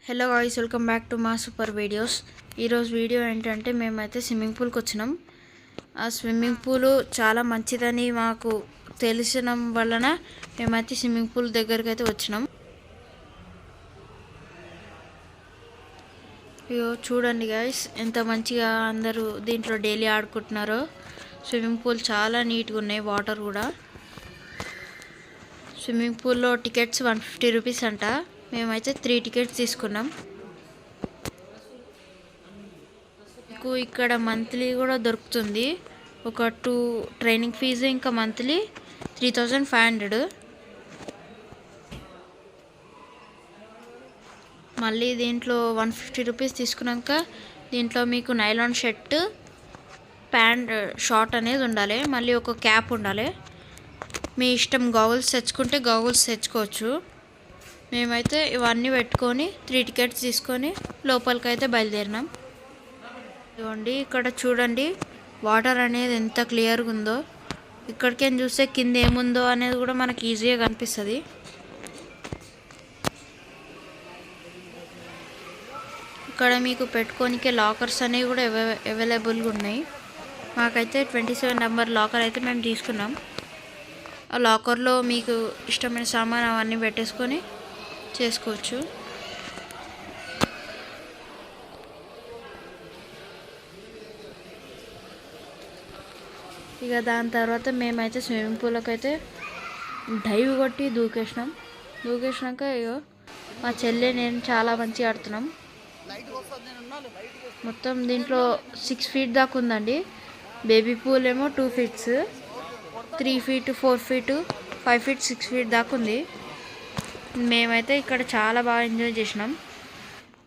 Hello guys, welcome back to మా super videos. ఈరోజు video ఏంటంటే మేమైతే స్విమ్మింగ్ పూల్కి వచ్చినాం. ఆ స్విమ్మింగ్ పూల్ చాలా మంచిదని మాకు తెలిసిన వలన మేమైతే స్విమ్మింగ్ పూల్ దగ్గరికి అయితే వచ్చినాం. ఇగో చూడండి గాయ్స్, ఎంత మంచిగా అందరూ దీంట్లో డైలీ ఆడుకుంటున్నారో. స్విమ్మింగ్ పూల్ చాలా నీట్గా ఉన్నాయి, వాటర్ కూడా. స్విమ్మింగ్ పూల్లో టికెట్స్ 150 రూపీస్ అంట. మేమైతే 3 టికెట్స్ తీసుకున్నాం. మీకు ఇక్కడ మంత్లీ కూడా దొరుకుతుంది. ఒక 2 ట్రైనింగ్ ఫీజు, ఇంకా మంత్లీ 3500. మళ్ళీ దీంట్లో 150 రూపీస్ తీసుకున్నాక దీంట్లో మీకు నైలాన్ షర్ట్, ప్యాంట్, షార్ట్ అనేది ఉండాలి. మళ్ళీ ఒక క్యాప్ ఉండాలి. మీ ఇష్టం, గాగుల్స్ తెచ్చుకుంటే గాగుల్స్ తెచ్చుకోవచ్చు. మేమైతే ఇవన్నీ పెట్టుకొని 3 టికెట్స్ తీసుకొని లోపలికి అయితే బయలుదేరినాం. ఇదిగోండి, ఇక్కడ చూడండి వాటర్ అనేది ఎంత క్లియర్గా ఉందో. ఇక్కడికేం చూస్తే కింద ఏముందో అనేది కూడా మనకి ఈజీగా కనిపిస్తుంది. ఇక్కడ మీకు పెట్టుకోనికే లాకర్స్ అనేవి కూడా అవైలబుల్గా ఉన్నాయి. మాకైతే 27 నెంబర్ లాకర్ అయితే మేము తీసుకున్నాం. ఆ లాకర్లో మీకు ఇష్టమైన సామాన్ అవన్నీ పెట్టేసుకొని చేసుకోవచ్చు. ఇక దాని తర్వాత మేమైతే స్విమ్మింగ్ పూల్కి అయితే డైవ్ కొట్టి దూకేసినాక ఇగో మా చెల్లె నేను చాలా మంచిగా ఆడుతున్నాం. మొత్తం దీంట్లో 6 ఫీట్ దాకా ఉందండి. బేబీ పూల్ ఏమో 2 feets, 3 feet, 4 feet, 5 feet, 6 feet దాకా ఉంది. మేమైతే ఇక్కడ చాలా బాగా ఎంజాయ్ చేసినాం.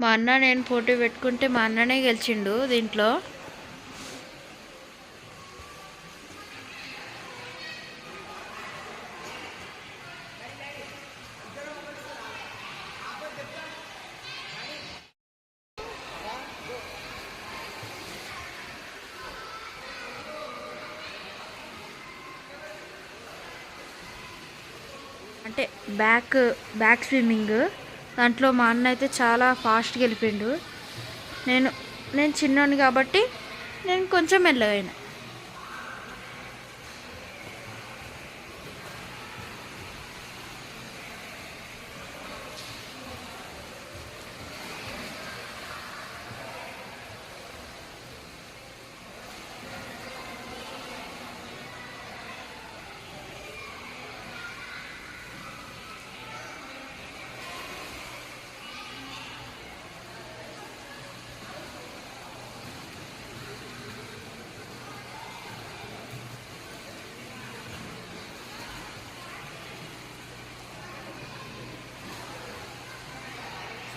మా అన్న నేను పోటీ పెట్టుకుంటే మా అన్ననే గెలిచిండు దీంట్లో. అంటే బ్యాక్ స్విమ్మింగ్ దాంట్లో మా అన్న అయితే చాలా ఫాస్ట్గా వెళ్ళిపోయిండు. నేను చిన్నోని కాబట్టి నేను కొంచెం మెల్లగా అయినా.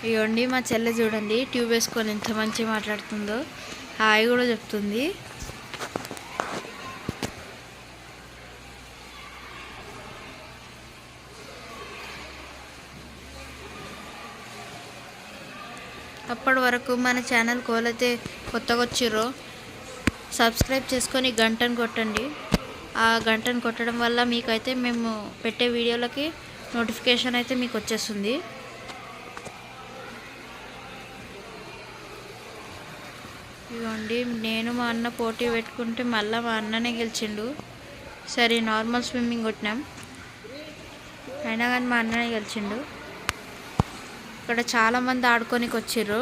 ఇవ్వండి మా చెల్లె చూడండి, ట్యూబ్ వేసుకొని ఎంత మంచిగా మాట్లాడుతుందో. హాయ్ కూడా చెప్తుంది. అప్పటి వరకు మన ఛానల్ కోలైతే కొత్తగా వచ్చిర్రో సబ్స్క్రైబ్ చేసుకొని గంటను కొట్టండి. ఆ గంటను కొట్టడం వల్ల మీకైతే మేము పెట్టే వీడియోలకి నోటిఫికేషన్ అయితే మీకు వచ్చేస్తుంది. ఇదిగోండి, నేను మా అన్న పోటీ పెట్టుకుంటే మళ్ళీ మా అన్ననే గెలిచిండు. సరే నార్మల్ స్విమ్మింగ్ కొట్టినాం, అయినా కానీ మా అన్ననే గెలిచిండు. ఇక్కడ చాలామంది ఆడుకోనికి వచ్చిర్రు.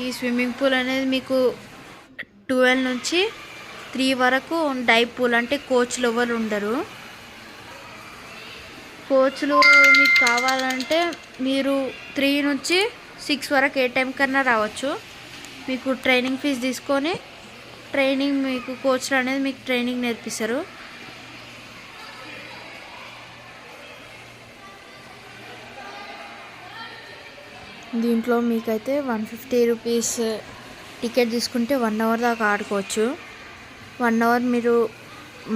ఈ స్విమ్మింగ్ పూల్ అనేది మీకు 12 నుంచి 3 వరకు డైవ్ పూల్. అంటే కోచ్లు ఎవరు ఉండరు. కోచ్లు మీకు కావాలంటే మీరు 3 నుంచి 6 వరకు ఏ టైం కన్నా రావచ్చు. మీకు ట్రైనింగ్ ఫీజు తీసుకొని మీకు కోచ్లు అనేది మీకు ట్రైనింగ్ నేర్పిస్తారు. దీంట్లో మీకైతే 150 రూపీస్ టికెట్ తీసుకుంటే 1 అవర్ దాకా ఆడుకోవచ్చు. 1 అవర్ మీరు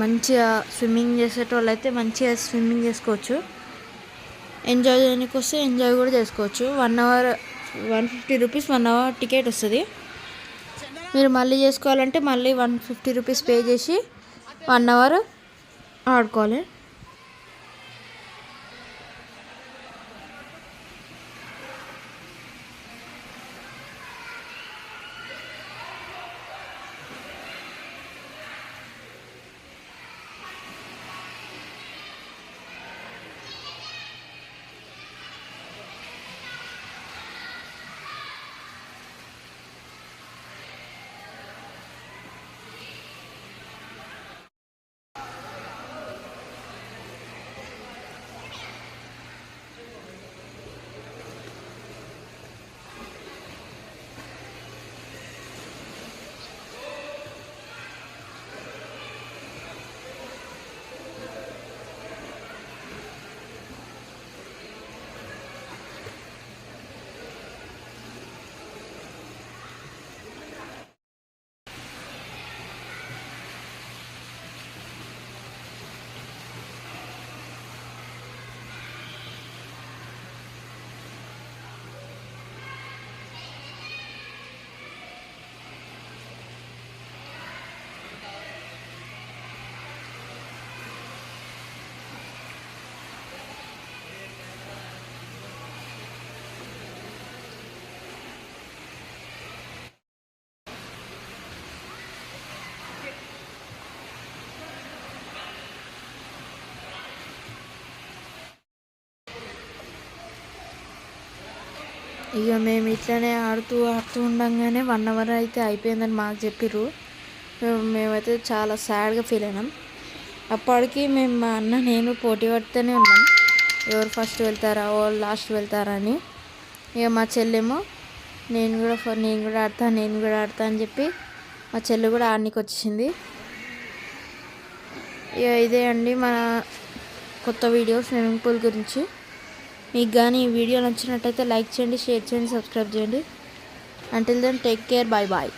మంచిగా స్విమ్మింగ్ చేసేటోళ్ళు అయితే మంచిగా స్విమ్మింగ్ చేసుకోవచ్చు. ఎంజాయ్ చేయడానికి వస్తే ఎంజాయ్ కూడా చేసుకోవచ్చు. 1 అవర్ 150 రూపీస్ 1 అవర్ టికెట్ వస్తుంది. మీరు మళ్ళీ చేసుకోవాలంటే మళ్ళీ 150 రూపీస్ పే చేసి 1 అవర్ ఆడుకోవాలి. ఇక మేము ఇట్లనే ఆడుతూ ఉండంగానే 1 అవర్ అయితే అయిపోయిందని మాకు చెప్పిర్రు. మేమైతే చాలా సాడ్గా ఫీల్ అయినాం. అప్పటికి మేము మా అన్న నేను పోటీ పడుతూనే ఉన్నాం, ఎవరు ఫస్ట్ వెళ్తారా ఎవరు లాస్ట్ వెళ్తారా అని. ఇక మా చెల్లెమో నేను కూడా ఆడతా అని చెప్పి మా చెల్లి కూడా ఆడనికి వచ్చేసింది. ఇక ఇదే అండి మన కొత్త వీడియో స్విమ్మింగ్ పూల్ గురించి. మీకు కానీ ఈ వీడియో నచ్చినట్టయితే లైక్ చేయండి, షేర్ చేయండి, సబ్స్క్రైబ్ చేయండి. Until then take care, bye bye.